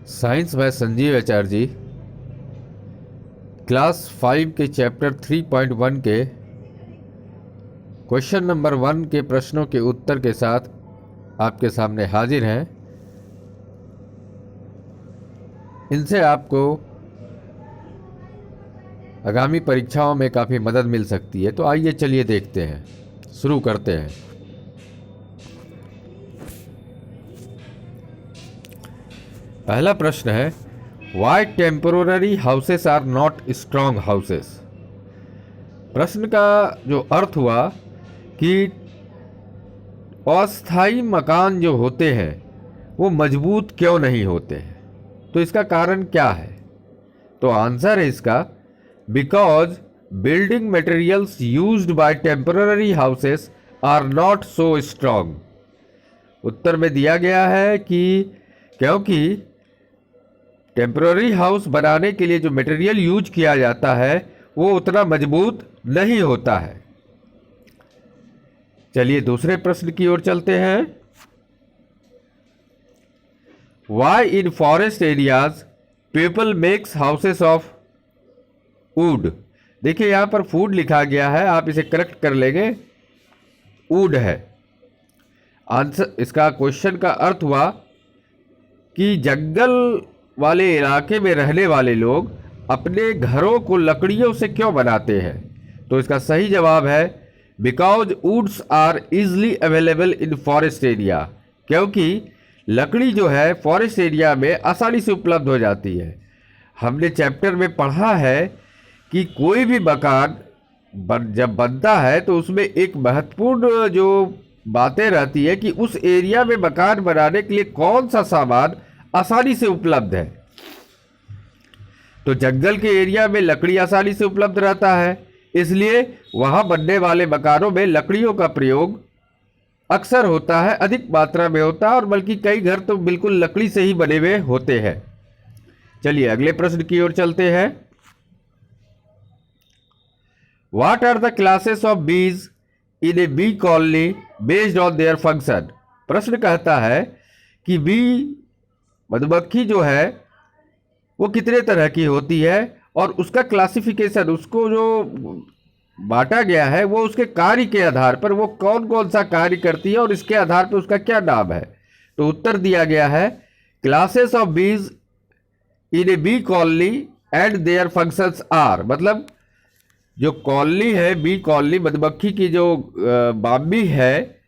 Science by Sanjeev Acharya ji, class 5 के chapter 3.1 के question number 1 के प्रश्नों के उत्तर के साथ आपके सामने हाजिर हैं। इनसे आपको आगामी परीक्षाओं में काफ़ी मदद मिल सकती है। तो आइए चलिए देखते हैं, शुरू करते हैं। पहला प्रश्न है, why temporary houses are not strong houses. प्रश्न का जो अर्थ हुआ कि अस्थायी मकान जो होते हैं वो मजबूत क्यों नहीं होते हैं, तो इसका कारण क्या है। तो आंसर है इसका, because building materials used by temporary houses are not so strong. उत्तर में दिया गया है कि क्योंकि टेम्पररी हाउस बनाने के लिए जो मटेरियल यूज किया जाता है वो उतना मजबूत नहीं होता है। चलिए दूसरे प्रश्न की ओर चलते हैं। Why in forest areas people makes houses of wood. देखिए यहां पर फूड लिखा गया है, आप इसे करेक्ट कर लेंगे, वुड है आंसर। इसका क्वेश्चन का अर्थ हुआ कि जंगल वाले इलाके में रहने वाले लोग अपने घरों को लकड़ियों से क्यों बनाते हैं। तो इसका सही जवाब है, because woods are easily available in forest area. क्योंकि लकड़ी जो है फॉरेस्ट एरिया में आसानी से उपलब्ध हो जाती है। हमने चैप्टर में पढ़ा है कि कोई भी मकान जब बनता है तो उसमें एक महत्वपूर्ण जो बातें रहती है कि उस एरिया में मकान बनाने के लिए कौन सा सामान आसानी से उपलब्ध है। तो जंगल के एरिया में लकड़ी आसानी से उपलब्ध रहता है, इसलिए वहां बनने वाले मकानों में लकड़ियों का प्रयोग अक्सर होता है, अधिक मात्रा में होता है, और बल्कि कई घर तो बिल्कुल लकड़ी से ही बने हुए होते हैं। चलिए अगले प्रश्न की ओर चलते हैं। What are the classes of bees in a bee colony based on their function. प्रश्न कहता है कि बी मधुमक्खी जो है वो कितने तरह की होती है और उसका क्लासिफिकेशन, उसको जो बांटा गया है वो उसके कार्य के आधार पर, वो कौन कौन सा कार्य करती है और इसके आधार पर उसका क्या नाम है। तो उत्तर दिया गया है, classes of bees in a bee colony and their functions are. मतलब जो कॉलोनी है, बी कॉलोनी, मधुमक्खी की जो बाम्बी है,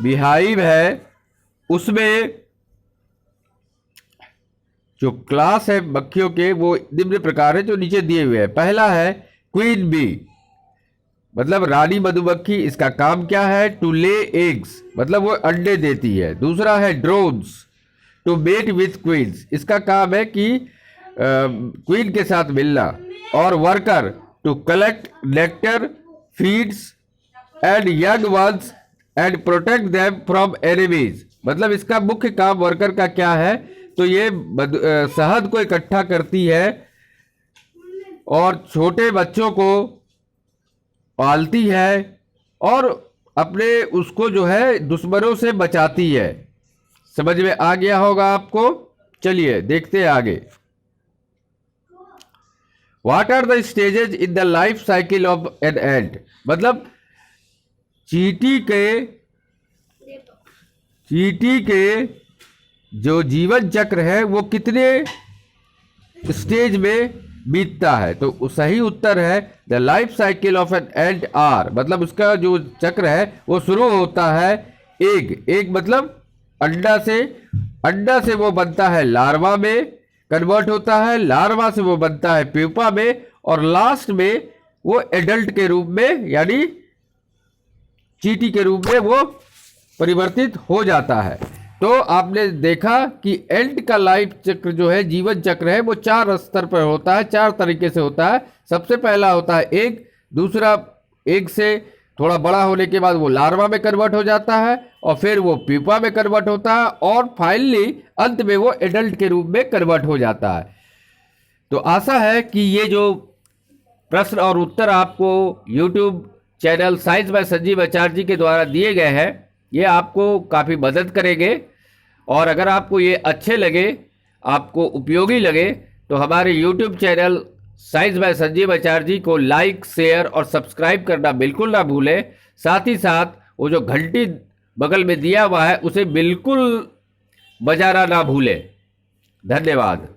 बीहाइव है, उसमें जो क्लास है मक्खियों के वो निम्न प्रकार है जो नीचे दिए हुए हैं। पहला है क्वीन बी, मतलब रानी मधुमक्खी। इसका काम क्या है, टू ले एग्स, मतलब वो अंडे देती है। दूसरा है drones, to mate with queens, इसका काम है कि क्वीन के साथ मिलना। और worker, to collect nectar, feeds and young ones and protect them from enemies. मतलब इसका मुख्य काम वर्कर का क्या है, तो ये शहद को इकट्ठा करती है और छोटे बच्चों को पालती है और अपने उसको जो है दुश्मनों से बचाती है। समझ में आ गया होगा आपको। चलिए देखते हैं आगे। What are the stages in the life cycle of an ant. मतलब चींटी के जो जीवन चक्र है वो कितने स्टेज में बीतता है। तो सही उत्तर है, the life cycle of an ant are. मतलब उसका जो चक्र है वो शुरू होता है एग मतलब अंडा से वो बनता है लार्वा में कन्वर्ट होता है, लार्वा से वो बनता है प्यूपा में, और लास्ट में वो एडल्ट के रूप में यानी चींटी के रूप में वो परिवर्तित हो जाता है। तो आपने देखा कि एंट का लाइफ चक्र जो है, जीवन चक्र है, वो 4 स्तर पर होता है, 4 तरीके से होता है। सबसे पहला होता है एग, दूसरा एग से थोड़ा बड़ा होने के बाद वो लार्वा में कन्वर्ट हो जाता है, और फिर वो प्यूपा में कन्वर्ट होता है, और फाइनली अंत में वो एडल्ट के रूप में कन्वर्ट हो जाता है। तो आशा है कि ये जो प्रश्न और उत्तर आपको YouTube channel science by Sanjeev Acharya ji के द्वारा दिए गए हैं, ये आपको काफ़ी मदद करेंगे। और अगर आपको ये अच्छे लगे आपको उपयोगी लगे तो हमारे YouTube channel science by Sanjeev Acharya ji को लाइक, शेयर और सब्सक्राइब करना बिल्कुल ना भूलें। साथ ही साथ वो जो घंटी बगल में दिया हुआ है उसे बिल्कुल बजाना ना भूलें। धन्यवाद।